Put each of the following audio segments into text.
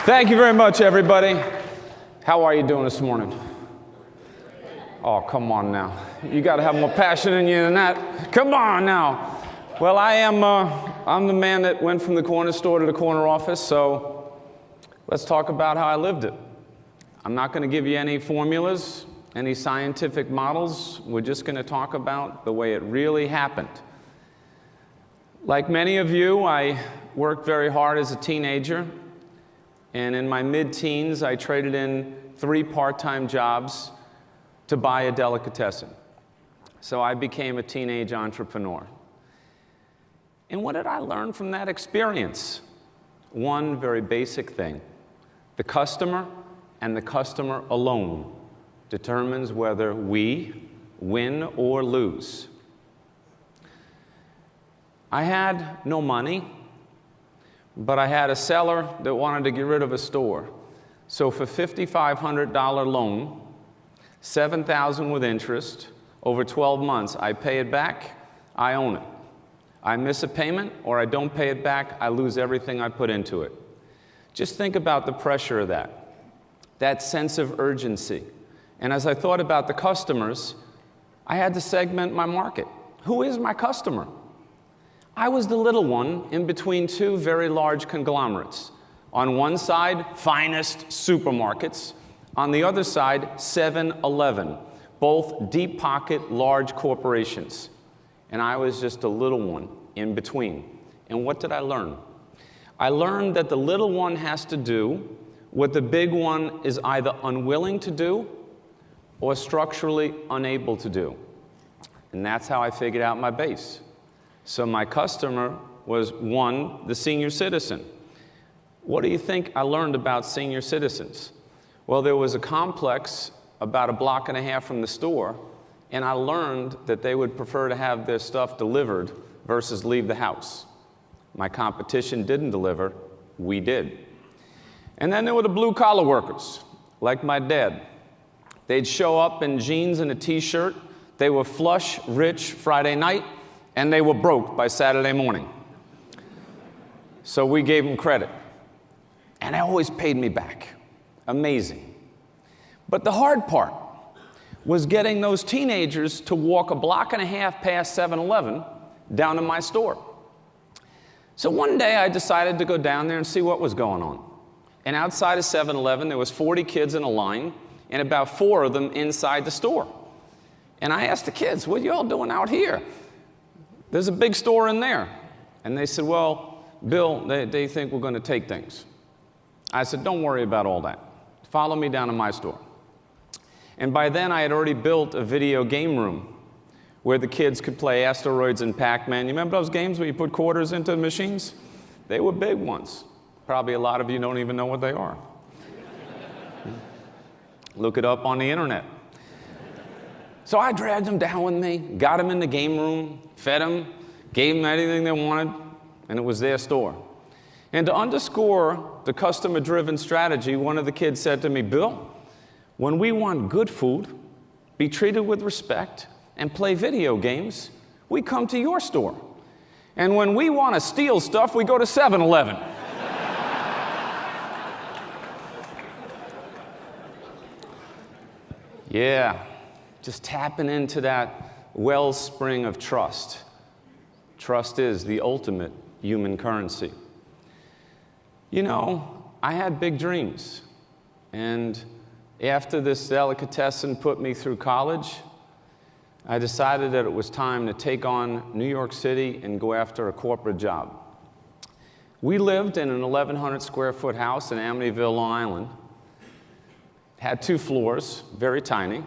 Thank you very much, everybody. How are you doing this morning? Oh, come on now. You got to have more passion in you than that. Come on now. Well, I'm the man that went from the corner store to the corner office, so let's talk about how I lived it. I'm not going to give you any formulas, any scientific models. We're just going to talk about the way it really happened. Like many of you, I worked very hard as a teenager. And in my mid-teens, I traded in 3 part-time jobs to buy a delicatessen. So I became a teenage entrepreneur. And what did I learn from that experience? One very basic thing. The customer and the customer alone determines whether we win or lose. I had no money, but I had a seller that wanted to get rid of a store. So for $5,500 loan, $7,000 with interest, over 12 months, I pay it back, I own it. I miss a payment or I don't pay it back, I lose everything I put into it. Just think about the pressure of that sense of urgency. And as I thought about the customers, I had to segment my market. Who is my customer? I was the little one in between 2 very large conglomerates. On one side, finest supermarkets. On the other side, 7-Eleven, both deep-pocket large corporations. And I was just a little one in between. And what did I learn? I learned that the little one has to do what the big one is either unwilling to do or structurally unable to do. And that's how I figured out my base. So my customer was, 1, the senior citizen. What do you think I learned about senior citizens? Well, there was a complex about 1.5 blocks from the store, and I learned that they would prefer to have their stuff delivered versus leave the house. My competition didn't deliver, we did. And then there were the blue-collar workers, like my dad. They'd show up in jeans and a t-shirt. They were flush, rich Friday night, and they were broke by Saturday morning. So we gave them credit. And they always paid me back. Amazing. But the hard part was getting those teenagers to walk 1.5 blocks past 7-Eleven down to my store. So one day I decided to go down there and see what was going on. And outside of 7-Eleven, there was 40 kids in a line, and about 4 of them inside the store. And I asked the kids, what are you all doing out here? There's a big store in there. And they said, well, Bill, they think we're going to take things. I said, don't worry about all that. Follow me down to my store. And by then, I had already built a video game room where the kids could play Asteroids and Pac-Man. You remember those games where you put quarters into the machines? They were big ones. Probably a lot of you don't even know what they are. Look it up on the internet. So I dragged them down with me, got them in the game room, fed them, gave them anything they wanted, and it was their store. And to underscore the customer-driven strategy, one of the kids said to me, Bill, when we want good food, be treated with respect, and play video games, we come to your store. And when we want to steal stuff, we go to 7-Eleven. Yeah. Just tapping into that wellspring of trust. Trust is the ultimate human currency. You know, I had big dreams. And after this delicatessen put me through college, I decided that it was time to take on New York City and go after a corporate job. We lived in an 1,100 square foot house in Amityville, Long Island. It had 2 floors, very tiny.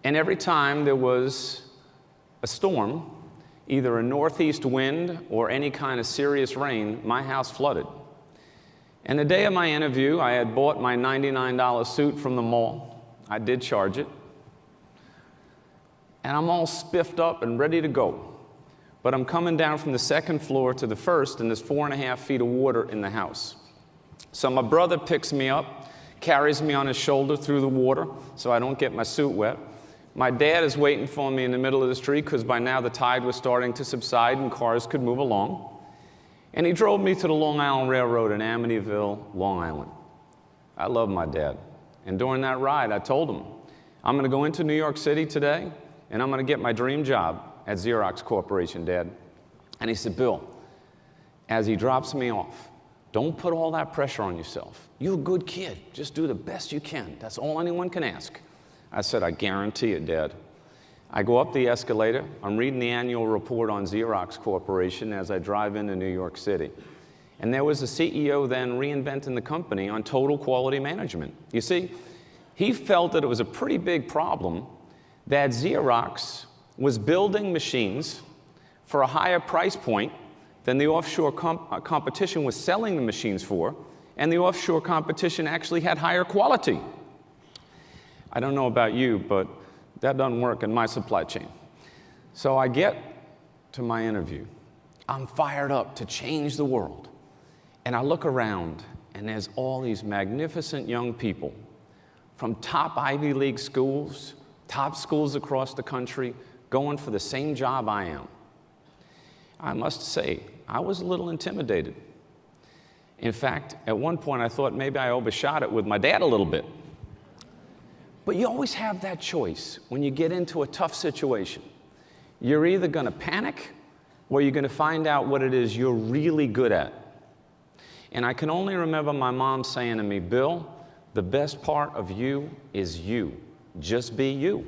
And every time there was a storm, either a northeast wind or any kind of serious rain, my house flooded. And the day of my interview, I had bought my $99 suit from the mall. I did charge it. And I'm all spiffed up and ready to go. But I'm coming down from the 2nd floor to the 1st, and there's 4.5 feet of water in the house. So my brother picks me up, carries me on his shoulder through the water so I don't get my suit wet. My dad is waiting for me in the middle of the street because by now the tide was starting to subside and cars could move along. And he drove me to the Long Island Railroad in Amityville, Long Island. I love my dad. And during that ride, I told him, I'm going to go into New York City today, and I'm going to get my dream job at Xerox Corporation, Dad. And he said, Bill, as he drops me off, don't put all that pressure on yourself. You're a good kid. Just do the best you can. That's all anyone can ask. I said, I guarantee it, Dad. I go up the escalator. I'm reading the annual report on Xerox Corporation as I drive into New York City. And there was a CEO then reinventing the company on total quality management. You see, he felt that it was a pretty big problem that Xerox was building machines for a higher price point than the offshore competition was selling the machines for, and the offshore competition actually had higher quality. I don't know about you, but that doesn't work in my supply chain. So I get to my interview. I'm fired up to change the world. And I look around, and there's all these magnificent young people from top Ivy League schools, top schools across the country, going for the same job I am. I must say, I was a little intimidated. In fact, at one point, I thought maybe I overshot it with my dad a little bit. But you always have that choice when you get into a tough situation. You're either going to panic, or you're going to find out what it is you're really good at. And I can only remember my mom saying to me, Bill, the best part of you is you. Just be you.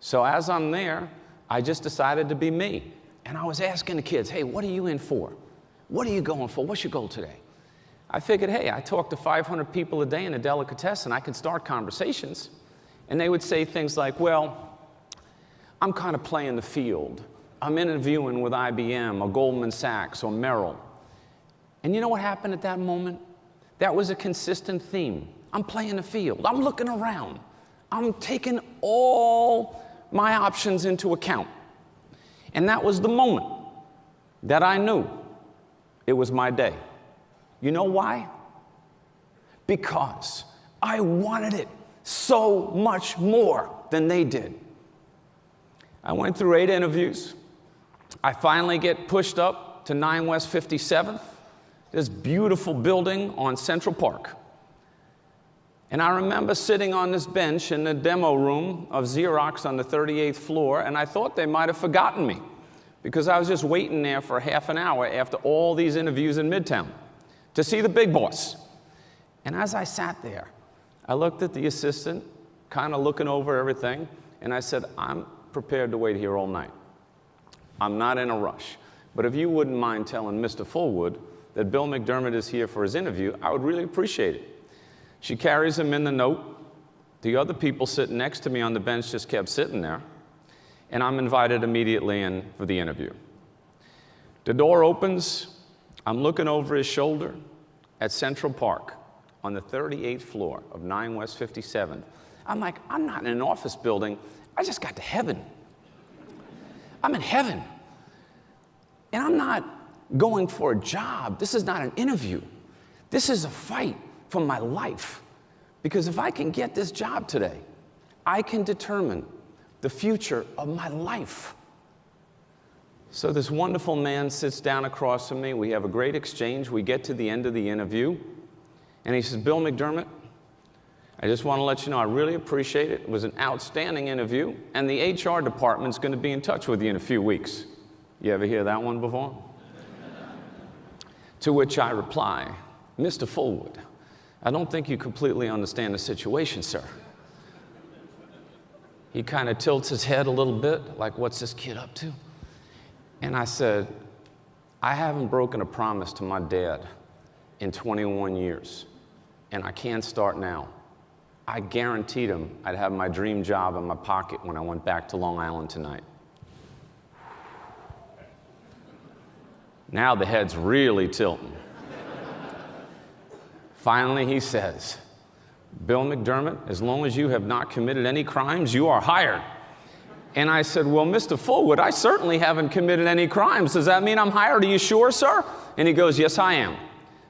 So as I'm there, I just decided to be me. And I was asking the kids, hey, what are you in for? What are you going for? What's your goal today? I figured, hey, I talk to 500 people a day in a delicatessen. I could start conversations. And they would say things like, well, I'm kind of playing the field. I'm interviewing with IBM or Goldman Sachs or Merrill. And you know what happened at that moment? That was a consistent theme. I'm playing the field. I'm looking around. I'm taking all my options into account. And that was the moment that I knew it was my day. You know why? Because I wanted it so much more than they did. I went through 8 interviews. I finally get pushed up to 9 West 57th, this beautiful building on Central Park. And I remember sitting on this bench in the demo room of Xerox on the 38th floor, and I thought they might have forgotten me because I was just waiting there for half an hour after all these interviews in Midtown to see the big boss. And as I sat there, I looked at the assistant, kind of looking over everything, and I said, I'm prepared to wait here all night. I'm not in a rush. But if you wouldn't mind telling Mr. Fullwood that Bill McDermott is here for his interview, I would really appreciate it. She carries him in the note. The other people sitting next to me on the bench just kept sitting there. And I'm invited immediately in for the interview. The door opens. I'm looking over his shoulder at Central Park on the 38th floor of 9 West 57th. I'm like, I'm not in an office building. I just got to heaven. I'm in heaven. And I'm not going for a job. This is not an interview. This is a fight for my life. Because if I can get this job today, I can determine the future of my life. So this wonderful man sits down across from me. We have a great exchange. We get to the end of the interview. And he says, Bill McDermott, I just want to let you know I really appreciate it. It was an outstanding interview. And the HR department's going to be in touch with you in a few weeks. You ever hear that one before? To which I reply, Mr. Fullwood, I don't think you completely understand the situation, sir. He kind of tilts his head a little bit, like, what's this kid up to? And I said, I haven't broken a promise to my dad in 21 years, and I can't start now. I guaranteed him I'd have my dream job in my pocket when I went back to Long Island tonight. Now the head's really tilting. Finally, he says, Bill McDermott, as long as you have not committed any crimes, you are hired. And I said, well, Mr. Fullwood, I certainly haven't committed any crimes. Does that mean I'm hired? Are you sure, sir? And he goes, yes, I am.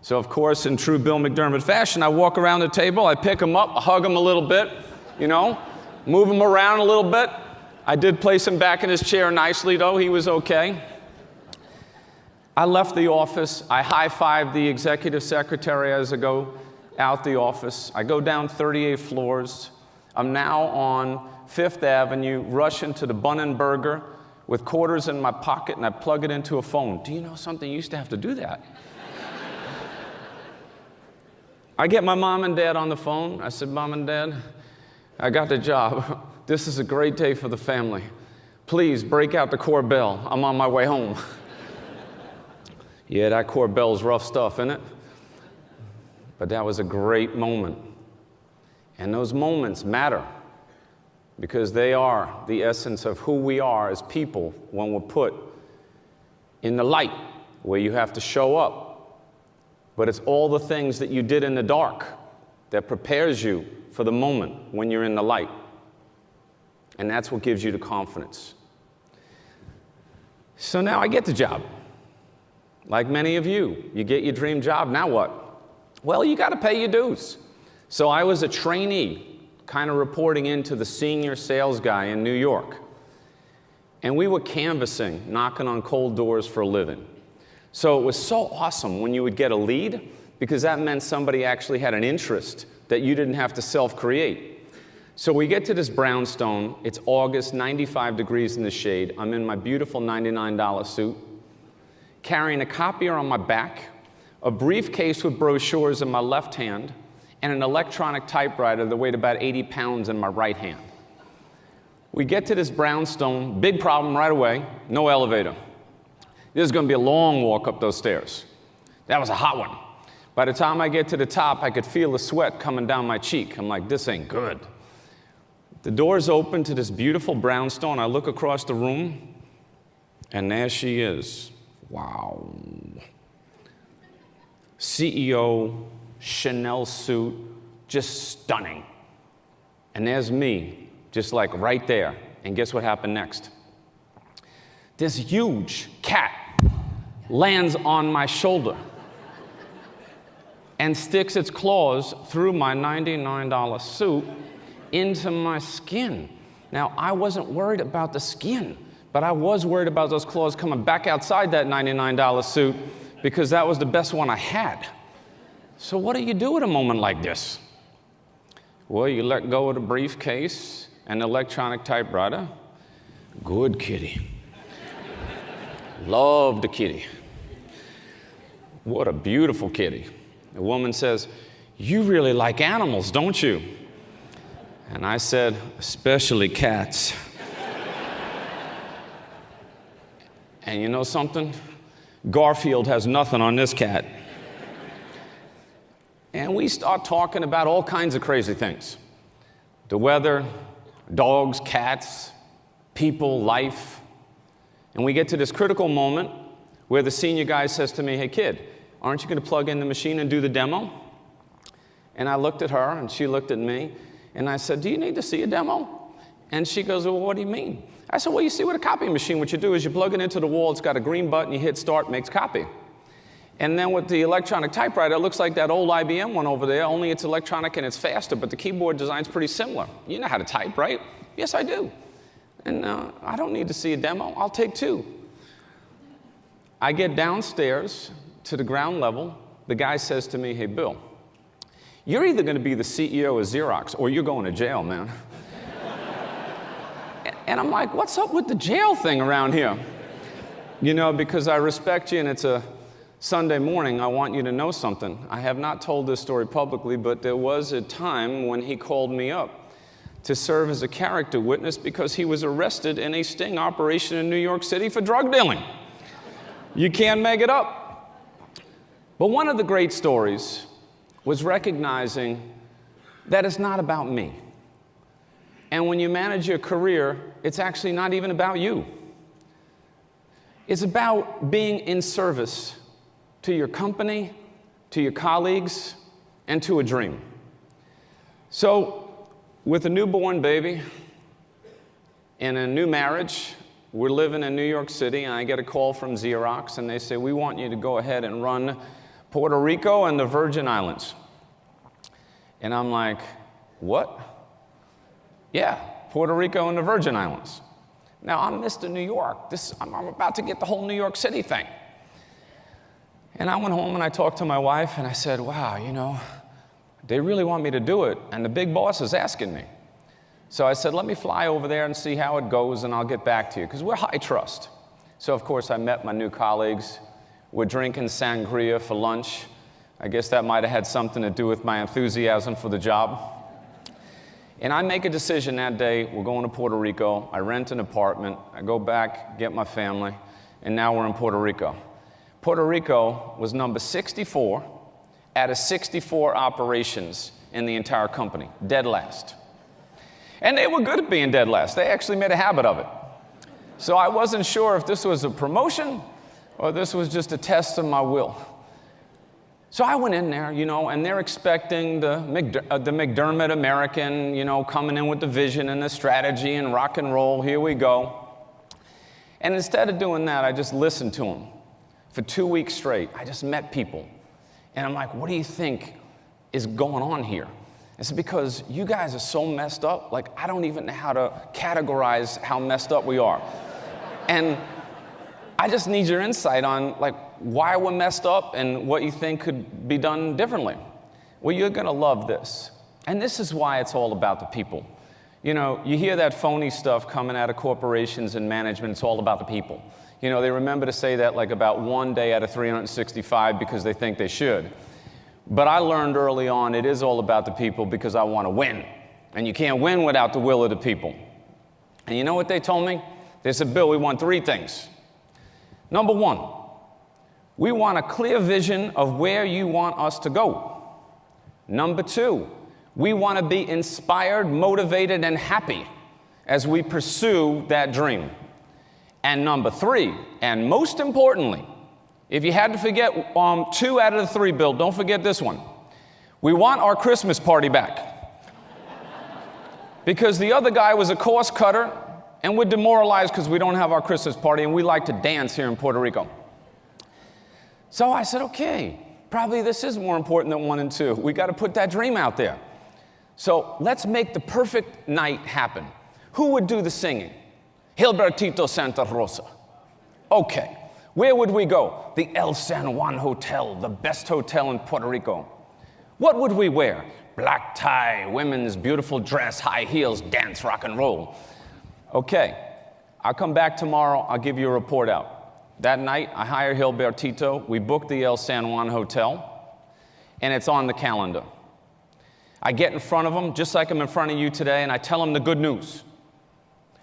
So, of course, in true Bill McDermott fashion, I walk around the table, I pick him up, I hug him a little bit, you know, move him around a little bit. I did place him back in his chair nicely, though. He was okay. I left the office. I high-fived the executive secretary as I go out the office. I go down 38 floors. I'm now on 5th Avenue, rushing to the Bun and Burger with quarters in my pocket, and I plug it into a phone. Do you know something? You used to have to do that. I get my mom and dad on the phone. I said, Mom and Dad, I got the job. This is a great day for the family. Please break out the Corbell. I'm on my way home. Yeah, that Corbell's rough stuff, isn't it? But that was a great moment. And those moments matter because they are the essence of who we are as people when we're put in the light where you have to show up. But it's all the things that you did in the dark that prepares you for the moment when you're in the light. And that's what gives you the confidence. So now I get the job. Like many of you, you get your dream job, now what? Well, you got to pay your dues. So I was a trainee, kind of reporting into the senior sales guy in New York. And we were canvassing, knocking on cold doors for a living. So it was so awesome when you would get a lead, because that meant somebody actually had an interest that you didn't have to self-create. So we get to this brownstone. It's August, 95 degrees in the shade. I'm in my beautiful $99 suit, carrying a copier on my back, a briefcase with brochures in my left hand, and an electronic typewriter that weighed about 80 pounds in my right hand. We get to this brownstone, big problem right away, no elevator. This is going to be a long walk up those stairs. That was a hot one. By the time I get to the top, I could feel the sweat coming down my cheek. I'm like, this ain't good. The doors open to this beautiful brownstone. I look across the room, and there she is. Wow. CEO, Chanel suit, just stunning. And there's me, just like right there. And guess what happened next? This huge cat lands on my shoulder and sticks its claws through my $99 suit into my skin. Now, I wasn't worried about the skin, but I was worried about those claws coming back outside that $99 suit because that was the best one I had. So what do you do at a moment like this? Well, you let go of the briefcase and the electronic typewriter. Good kitty. Love the kitty. What a beautiful kitty. The woman says, you really like animals, don't you? And I said, especially cats. And you know something? Garfield has nothing on this cat. And we start talking about all kinds of crazy things. The weather, dogs, cats, people, life. And we get to this critical moment where the senior guy says to me, hey kid, aren't you going to plug in the machine and do the demo? And I looked at her and she looked at me and I said, do you need to see a demo? And she goes, well, what do you mean? I said, well, you see with a copy machine, what you do is you plug it into the wall, it's got a green button, you hit start, makes copy. And then with the electronic typewriter, it looks like that old IBM one over there, only it's electronic and it's faster, but the keyboard design's pretty similar. You know how to type, right? Yes, I do. And I don't need to see a demo, I'll take two. I get downstairs to the ground level. The guy says to me, hey, Bill, you're either going to be the CEO of Xerox or you're going to jail, man. And I'm like, what's up with the jail thing around here? You know, because I respect you and it's a Sunday morning, I want you to know something. I have not told this story publicly, but there was a time when he called me up to serve as a character witness because he was arrested in a sting operation in New York City for drug dealing. You can't make it up. But one of the great stories was recognizing that it's not about me. And when you manage your career, it's actually not even about you. It's about being in service to your company, to your colleagues, and to a dream. So, with a newborn baby and a new marriage, we're living in New York City, and I get a call from Xerox, and they say, we want you to go ahead and run Puerto Rico and the Virgin Islands. And I'm like, what? Yeah, Puerto Rico and the Virgin Islands. Now, I'm Mr. New York. I'm about to get the whole New York City thing. And I went home and I talked to my wife, and I said, wow, you know, they really want me to do it, and the big boss is asking me. So I said, let me fly over there and see how it goes, and I'll get back to you, because we're high trust. So, of course, I met my new colleagues. We're drinking sangria for lunch. I guess that might have had something to do with my enthusiasm for the job. And I make a decision that day. We're going to Puerto Rico. I rent an apartment. I go back, get my family, and now we're in Puerto Rico. Puerto Rico was number 64 out of 64 operations in the entire company, dead last. And they were good at being dead last. They actually made a habit of it. So I wasn't sure if this was a promotion or this was just a test of my will. So I went in there, and they're expecting the McDermott American, coming in with the vision and the strategy and rock and roll, here we go. And instead of doing that, I just listened to them. For 2 weeks straight, I just met people. And I'm like, what do you think is going on here? It's because you guys are so messed up, like I don't even know how to categorize how messed up we are. And I just need your insight on like why we're messed up and what you think could be done differently. Well, you're gonna love this. And this is why it's all about the people. You hear that phony stuff coming out of corporations and management, it's all about the people. They remember to say that like about 1 day out of 365 because they think they should. But I learned early on it is all about the people because I want to win. And you can't win without the will of the people. And you know what they told me? They said, Bill, we want 3 things. Number 1, we want a clear vision of where you want us to go. Number 2, we want to be inspired, motivated, and happy as we pursue that dream. And number 3, and most importantly, if you had to forget 2 out of the 3, Bill, don't forget this one. We want our Christmas party back. Because the other guy was a cost cutter, and we're demoralized because we don't have our Christmas party, and we like to dance here in Puerto Rico. So I said, okay, probably this is more important than 1 and 2. We got to put that dream out there. So let's make the perfect night happen. Who would do the singing? Gilbertito Santa Rosa. Okay. Where would we go? The El San Juan Hotel, the best hotel in Puerto Rico. What would we wear? Black tie, women's beautiful dress, high heels, dance, rock and roll. Okay, I'll come back tomorrow, I'll give you a report out. That night, I hire Gilbertito, we book the El San Juan Hotel, and it's on the calendar. I get in front of him, just like I'm in front of you today, and I tell him the good news.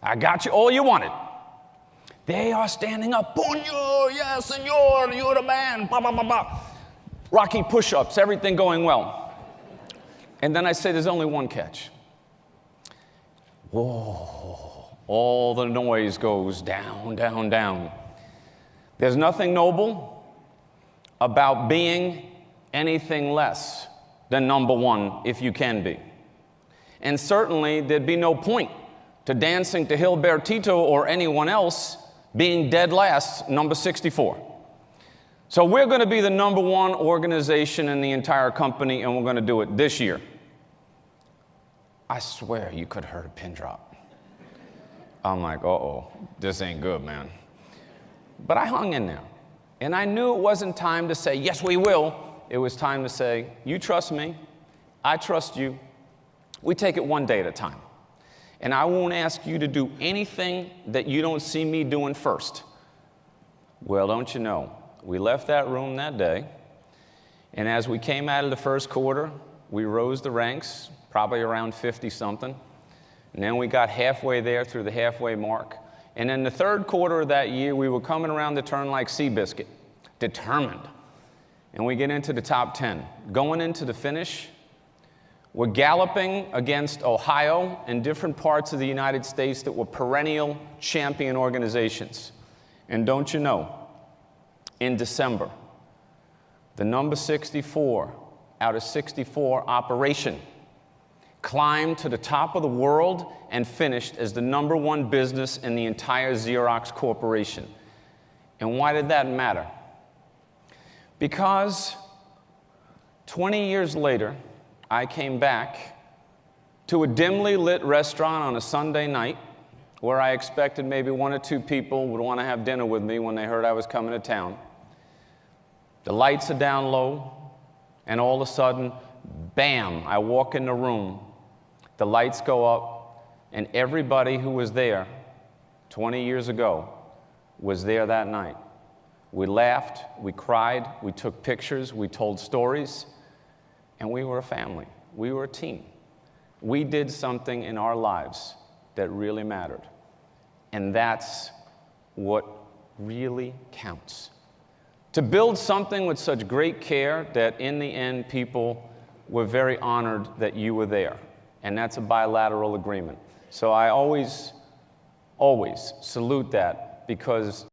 I got you all you wanted. They are standing up. Puño, yes, senor, you're the man. Bah, bah, bah, bah. Rocky push-ups, everything going well. And then I say, there's only one catch. Whoa, all the noise goes down, down, down. There's nothing noble about being anything less than number 1, if you can be. And certainly, there'd be no point to dancing to Gilbertito or anyone else being dead last, number 64. So we're going to be the number 1 organization in the entire company, and we're going to do it this year. I swear you could have heard a pin drop. I'm like, uh-oh, this ain't good, man. But I hung in there, and I knew it wasn't time to say, yes, we will. It was time to say, you trust me, I trust you. We take it 1 day at a time. And I won't ask you to do anything that you don't see me doing first. Well, don't you know, we left that room that day, and as we came out of the first quarter, we rose the ranks, probably around 50-something, and then we got halfway there through the halfway mark, and in the third quarter of that year, we were coming around the turn like Seabiscuit, determined, and we get into the top 10. Going into the finish, we're galloping against Ohio and different parts of the United States that were perennial champion organizations. And don't you know, in December, the number 64 out of 64 operation climbed to the top of the world and finished as the number 1 business in the entire Xerox Corporation. And why did that matter? Because 20 years later, I came back to a dimly lit restaurant on a Sunday night where I expected maybe 1 or 2 people would want to have dinner with me when they heard I was coming to town. The lights are down low, and all of a sudden, Bam, I walk in the room, the lights go up, and everybody who was there 20 years ago was there that night. We laughed, we cried, we took pictures, we told stories, and we were a family. We were a team. We did something in our lives that really mattered. And that's what really counts. To build something with such great care that in the end people were very honored that you were there. And that's a bilateral agreement. So I always salute that, because